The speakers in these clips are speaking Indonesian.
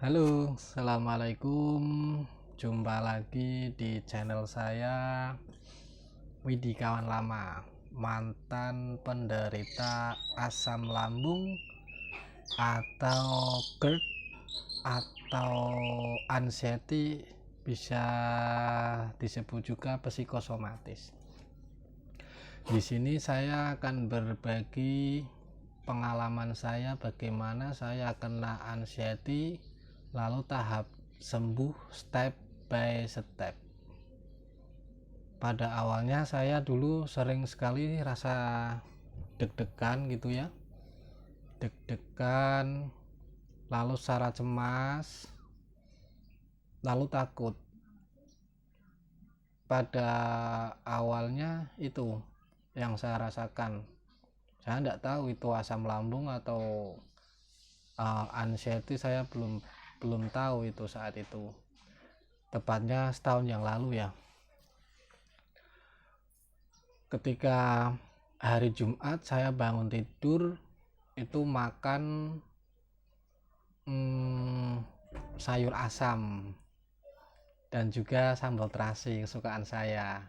Halo, assalamualaikum. Jumpa lagi di channel saya, Widi Kawan Lama, mantan penderita asam lambung atau GERD atau anxiety, bisa disebut juga psikosomatis. Di sini saya akan berbagi pengalaman saya bagaimana saya kena anxiety, lalu tahap sembuh step by step. Pada awalnya saya dulu sering sekali rasa deg-degan gitu ya, deg-degan, lalu secara cemas, lalu takut. Pada awalnya itu yang saya rasakan. Saya tidak tahu itu asam lambung atau anxiety, saya belum tahu itu saat itu, tepatnya setahun yang lalu ya. Ketika hari Jumat saya bangun tidur, itu makan sayur asam dan juga sambal terasi kesukaan saya.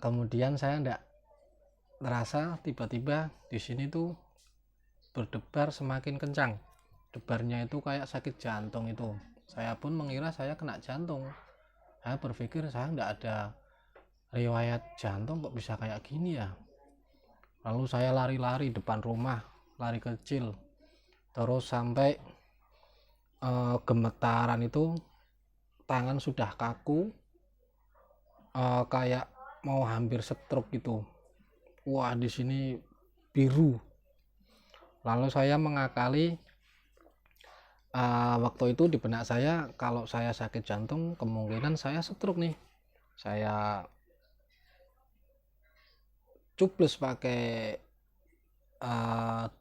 Kemudian saya tidak terasa, tiba-tiba di sini tuh berdebar semakin kencang. Debarnya itu kayak sakit jantung itu. Saya pun mengira saya kena jantung. Saya berpikir saya tidak ada riwayat jantung, kok bisa kayak gini ya. Lalu saya lari-lari depan rumah, lari kecil, terus sampai gemetaran itu, tangan sudah kaku, kayak mau hampir stroke gitu. Wah, di sini biru. Lalu saya mengakali, waktu itu di benak saya, kalau saya sakit jantung kemungkinan saya stroke nih. Saya cuples pakai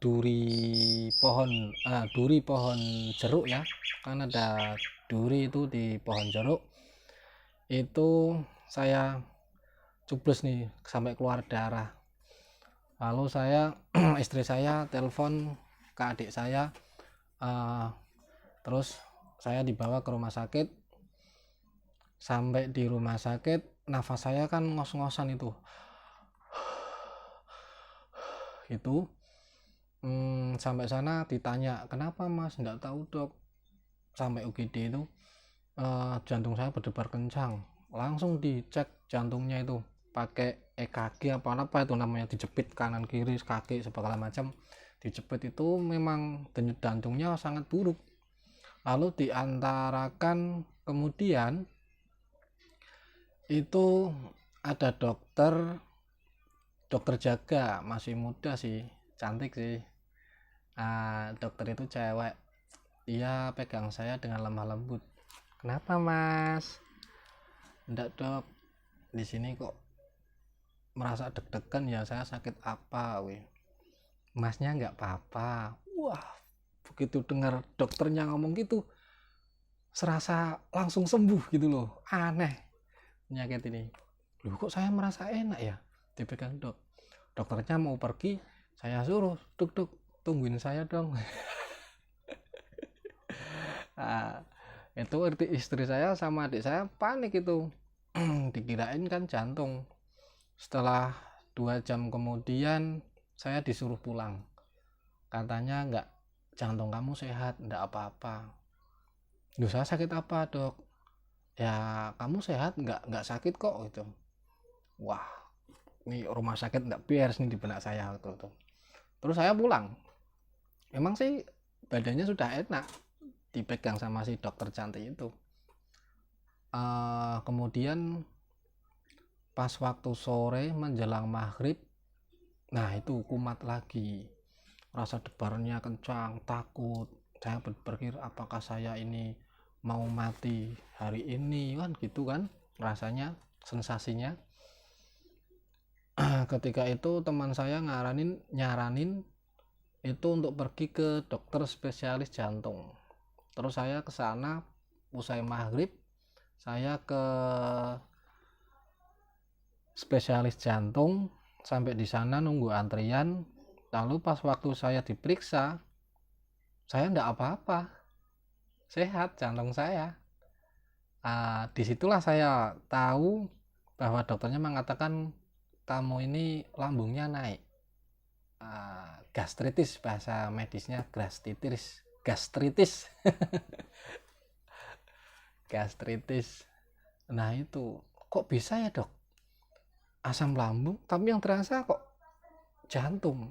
duri pohon jeruk ya, kan ada duri itu di pohon jeruk itu. Saya cuples nih sampai keluar darah. Lalu saya istri saya telepon ke adik saya, terus saya dibawa ke rumah sakit. Sampai di rumah sakit, nafas saya kan ngos-ngosan itu sampai sana ditanya, kenapa mas? Enggak tahu dok. Sampai UGD itu jantung saya berdebar kencang. Langsung dicek jantungnya itu pakai EKG apa itu namanya, dijepit kanan kiri kaki segala macam, dijepit. Itu memang denyut jantungnya sangat buruk. Lalu diantarakan, kemudian itu ada dokter jaga, masih muda sih, cantik sih. Dokter itu cewek, dia pegang saya dengan lemah lembut. Kenapa mas? Enggak dok, di sini kok merasa deg-degan ya, saya sakit apa weh. Masnya enggak apa-apa. Wah, begitu dengar dokternya ngomong gitu, serasa langsung sembuh gitu loh. Aneh penyakit ini. Loh, kok saya merasa enak ya dipegang dokternya. Mau pergi, saya suruh, duk tungguin saya dong. Itu istri saya sama adik saya panik itu. Dikirain kan jantung. Setelah 2 jam kemudian saya disuruh pulang. Katanya enggak, jantung kamu sehat, enggak apa-apa. Loh, saya sakit apa dok? Ya kamu sehat, enggak sakit kok gitu. Wah, ini rumah sakit enggak beres nih di benak saya waktu itu. Terus saya pulang. Emang sih badannya sudah enak dipegang sama si dokter cantik itu. Kemudian pas waktu sore menjelang maghrib, nah itu kumat lagi, rasa debarnya kencang, takut. Saya berpikir apakah saya ini mau mati hari ini kan, gitu kan rasanya, sensasinya. Ketika itu teman saya nyaranin itu untuk pergi ke dokter spesialis jantung. Terus saya ke sana, usai maghrib saya ke spesialis jantung. Sampai di sana nunggu antrian. Lalu pas waktu saya diperiksa, saya enggak apa-apa. sehat jantung saya. Disitulah saya tahu bahwa dokternya mengatakan kamu ini lambungnya naik. Gastritis, bahasa medisnya gastritis. Gastritis. Nah itu kok bisa ya dok, asam lambung tapi yang terasa kok jantung.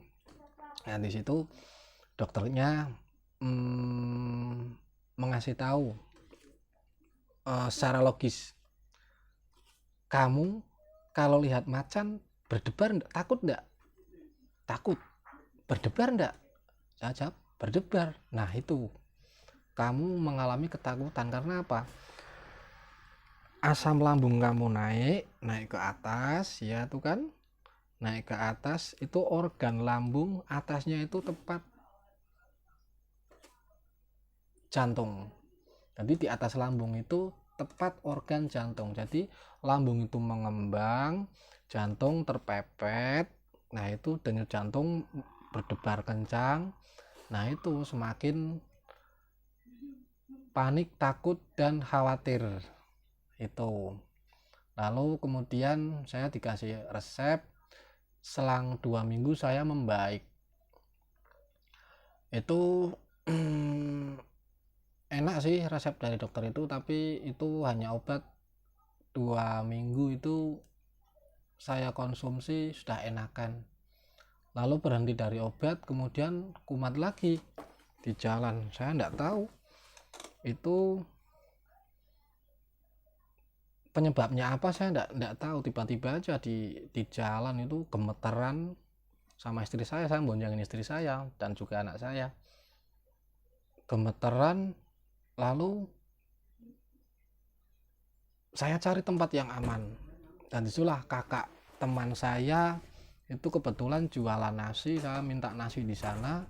Nah di situ dokternya mengasih tahu secara logis, kamu kalau lihat macan berdebar enggak? Takut enggak? Takut. Berdebar enggak? Saya jawab berdebar. Nah itu kamu mengalami ketakutan karena apa? Asam lambung kamu naik ke atas ya tuh kan, naik ke atas itu organ lambung atasnya itu tepat jantung. Jadi di atas lambung itu tepat organ jantung. Jadi lambung itu mengembang, jantung terpepet. Nah itu denyut jantung berdebar kencang. Nah itu semakin panik, takut dan khawatir itu. Lalu kemudian saya dikasih resep, selang 2 minggu saya membaik. Itu enak sih resep dari dokter itu, tapi itu hanya obat 2 minggu itu saya konsumsi sudah enakan. Lalu berhenti dari obat, kemudian kumat lagi di jalan. Saya enggak tahu itu penyebabnya apa, saya enggak tahu. Tiba-tiba aja di jalan itu gemeteran, sama istri saya bonjangin istri saya dan juga anak saya. Gemeteran, lalu saya cari tempat yang aman. Dan disitulah kakak teman saya itu kebetulan jualan nasi, saya minta nasi di sana,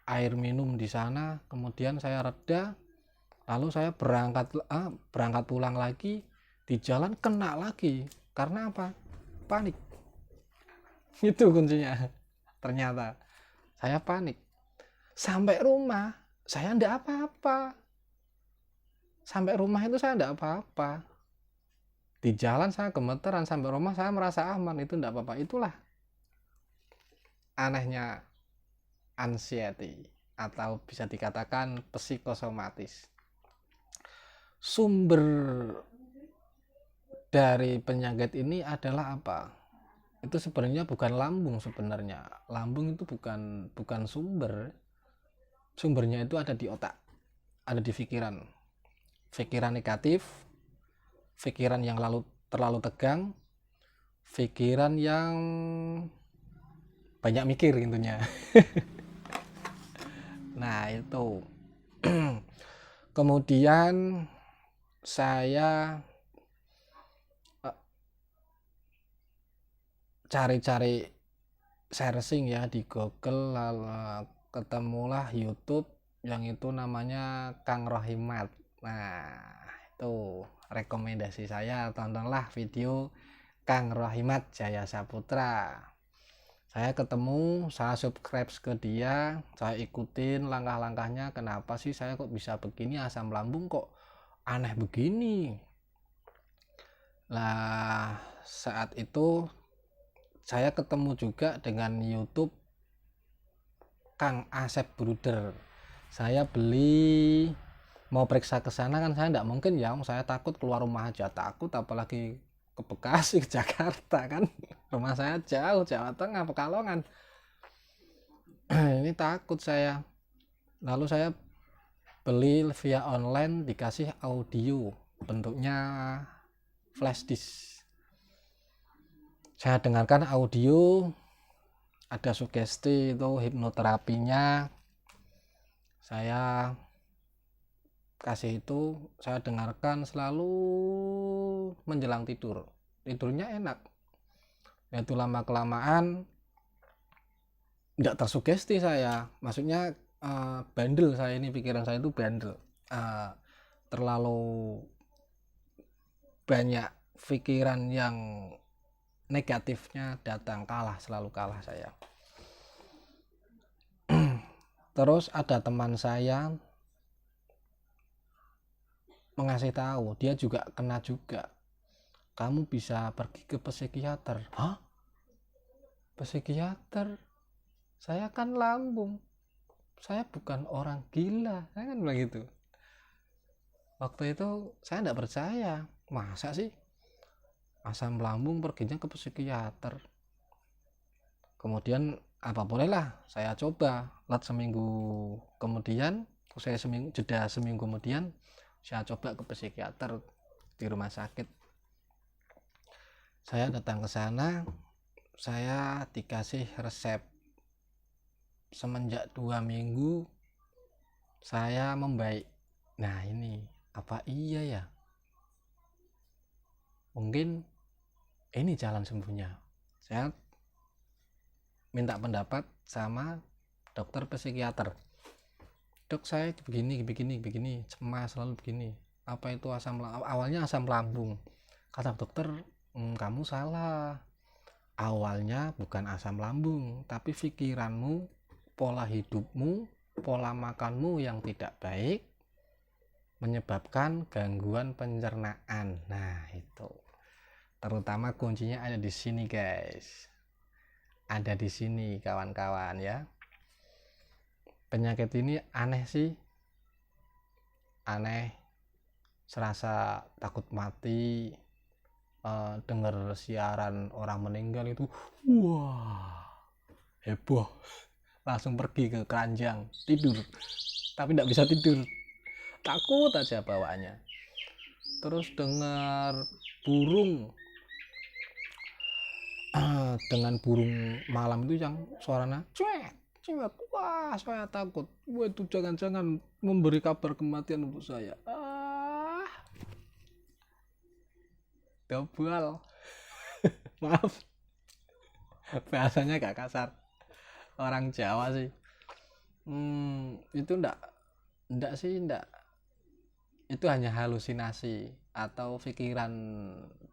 air minum di sana, kemudian saya reda, lalu saya berangkat pulang lagi, di jalan kena lagi. Karena apa? Panik. Itu kuncinya. Ternyata saya panik. Sampai rumah saya enggak apa-apa. Sampai rumah itu saya enggak apa-apa. Di jalan saya gemeteran, sampai rumah saya merasa aman, itu enggak apa-apa. Itulah anehnya anxiety atau bisa dikatakan psikosomatis. Sumber dari penyakit ini adalah apa? Itu sebenarnya bukan lambung sebenarnya. Lambung itu bukan sumber. Sumbernya itu ada di otak, ada di pikiran. Pikiran negatif, pikiran yang terlalu tegang, pikiran yang banyak mikir intinya. Nah itu kemudian saya cari-cari searching ya di Google, lalu ketemulah YouTube yang itu namanya Kang Rohimat. Nah itu rekomendasi saya, tontonlah video Kang Rohimat Jaya Saputra. Saya ketemu, saya subscribe ke dia, saya ikutin langkah-langkahnya. Kenapa sih saya kok bisa begini, asam lambung kok aneh begini. Nah saat itu saya ketemu juga dengan YouTube Kang Asep Bruder. Saya beli, mau periksa ke sana kan saya enggak mungkin ya, saya takut keluar rumah aja takut, apalagi ke Bekasi, ke Jakarta kan. Rumah saya jauh, Jawa Tengah, Pekalongan. Ini takut saya. Lalu saya beli via online, dikasih audio bentuknya flash disk. Saya dengarkan audio, ada sugesti itu hipnoterapinya. Saya kasih itu, saya dengarkan selalu menjelang tidur. Tidurnya enak. Itu lama kelamaan enggak tersugesti saya. Maksudnya bandel saya ini, pikiran saya itu bandel. Terlalu banyak pikiran yang negatifnya datang, selalu kalah saya. Terus ada teman saya mengasih tahu, dia juga kena juga. Kamu bisa pergi ke psikiater. Hah? Psikiater? Saya kan lambung. Saya bukan orang gila. Saya kan bilang gitu. Waktu itu saya enggak percaya. Masa sih asam lambung perginya ke psikiater? Kemudian apa bolehlah saya coba. Seminggu kemudian, jeda seminggu kemudian saya coba ke psikiater di rumah sakit. Saya datang ke sana, saya dikasih resep. Semenjak 2 minggu saya membaik. Nah ini apa iya ya? Mungkin ini jalan sembuhnya. Saya minta pendapat sama dokter psikiater. Dok, saya begini, cemas selalu begini. Apa itu awalnya asam lambung. Kata dokter, kamu salah. Awalnya bukan asam lambung, tapi pikiranmu, pola hidupmu, pola makanmu yang tidak baik menyebabkan gangguan pencernaan. Nah, itu. Terutama kuncinya ada di sini, guys. Ada di sini, kawan-kawan ya. Penyakit ini aneh sih. Aneh. Serasa takut mati. Dengar siaran orang meninggal itu, wah, heboh. Langsung pergi ke keranjang, tidur. Tapi tidak bisa tidur. Takut aja bawaannya. Terus dengar burung, dengan burung malam itu yang suaranya cuek, wah saya takut. Wah, itu jangan-jangan memberi kabar kematian untuk saya. Dobel. Maaf, bahasanya gak kasar, orang Jawa sih. Itu enggak sih, itu hanya halusinasi atau pikiran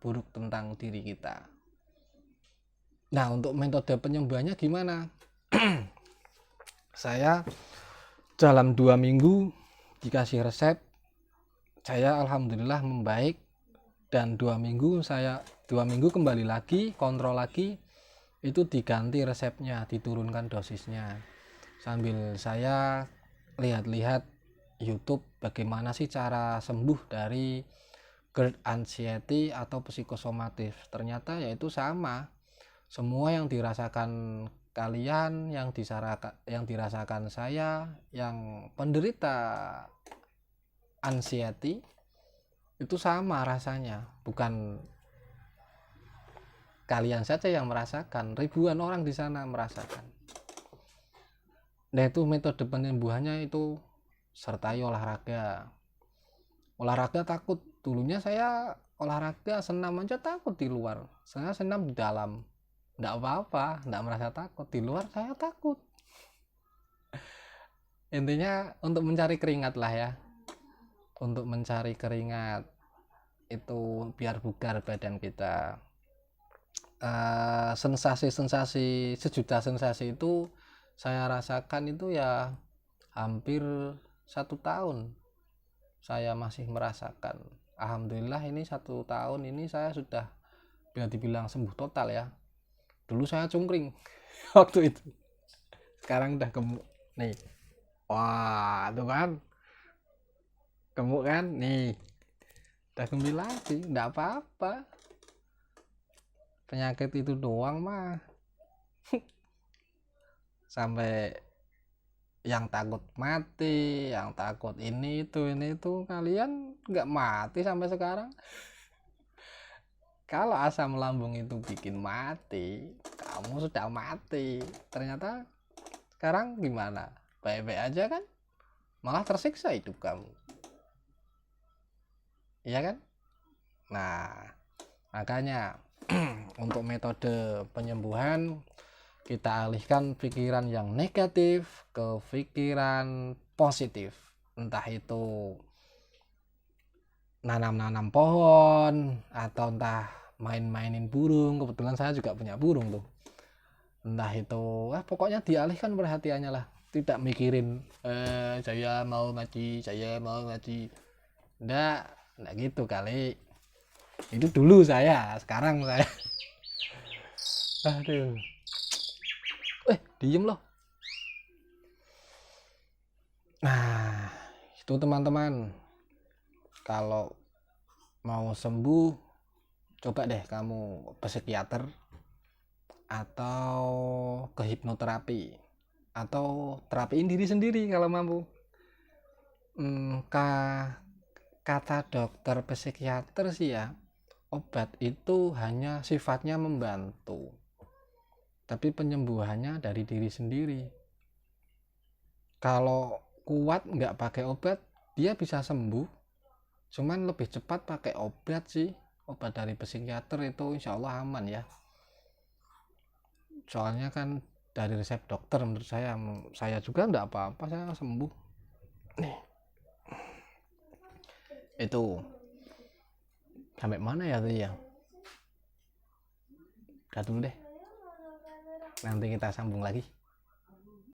buruk tentang diri kita. Nah, untuk metode penyembuhannya gimana? Saya dalam 2 minggu dikasih resep, saya alhamdulillah membaik. Dan 2 minggu kembali lagi, kontrol lagi, itu diganti resepnya, diturunkan dosisnya. Sambil saya lihat-lihat YouTube bagaimana sih cara sembuh dari GERD anxiety atau psikosomatis. Ternyata yaitu sama. Semua yang dirasakan kalian, yang dirasakan saya, yang penderita anxiety itu sama rasanya. Bukan kalian saja yang merasakan, ribuan orang di sana merasakan. Nah, itu metode penyembuhannya itu sertai olahraga. Olahraga takut. Dulunya saya olahraga senam aja takut di luar. Saya senam di dalam. Enggak apa-apa, enggak merasa takut. Di luar saya takut. Intinya untuk mencari keringat lah ya. Untuk mencari keringat itu biar bugar badan kita. Sensasi-sensasi, sejuta sensasi itu saya rasakan itu ya hampir 1 tahun saya masih merasakan. Alhamdulillah ini 1 tahun ini saya sudah bisa dibilang sembuh total ya. Dulu saya cungkring waktu itu, sekarang udah gemuk nih. Wah, tuh kan gemuk kan nih, udah gembira lagi. Enggak apa-apa, penyakit itu doang mah. Sampai yang takut mati, yang takut ini itu, kalian nggak mati sampai sekarang. Kalau asam lambung itu bikin mati, kamu sudah mati. Ternyata sekarang gimana? Baik-baik aja kan? Malah tersiksa hidup kamu. Iya kan? Nah, makanya untuk metode penyembuhan kita alihkan pikiran yang negatif ke pikiran positif. Entah itu nanam-nanam pohon atau entah main-mainin burung. Kebetulan saya juga punya burung tuh. Entah itu pokoknya dialihkan perhatiannya lah. Tidak mikirin saya mau mati. Enggak, Nggak gitu kali. Itu dulu saya, sekarang saya. Aduh. Diem loh. Nah, itu teman-teman. Kalau mau sembuh, coba deh kamu ke psikiater atau ke hipnoterapi atau terapiin diri sendiri kalau mampu. Kata dokter psikiater sih ya, obat itu hanya sifatnya membantu, tapi penyembuhannya dari diri sendiri. Kalau kuat nggak pakai obat, dia bisa sembuh, cuman lebih cepat pakai obat sih. Obat dari psikiater itu insya Allah aman ya, soalnya kan dari resep dokter. Menurut saya juga nggak apa-apa, saya sembuh nih. Itu sampai mana ya tadi ya, udah dulu deh, nanti kita sambung lagi.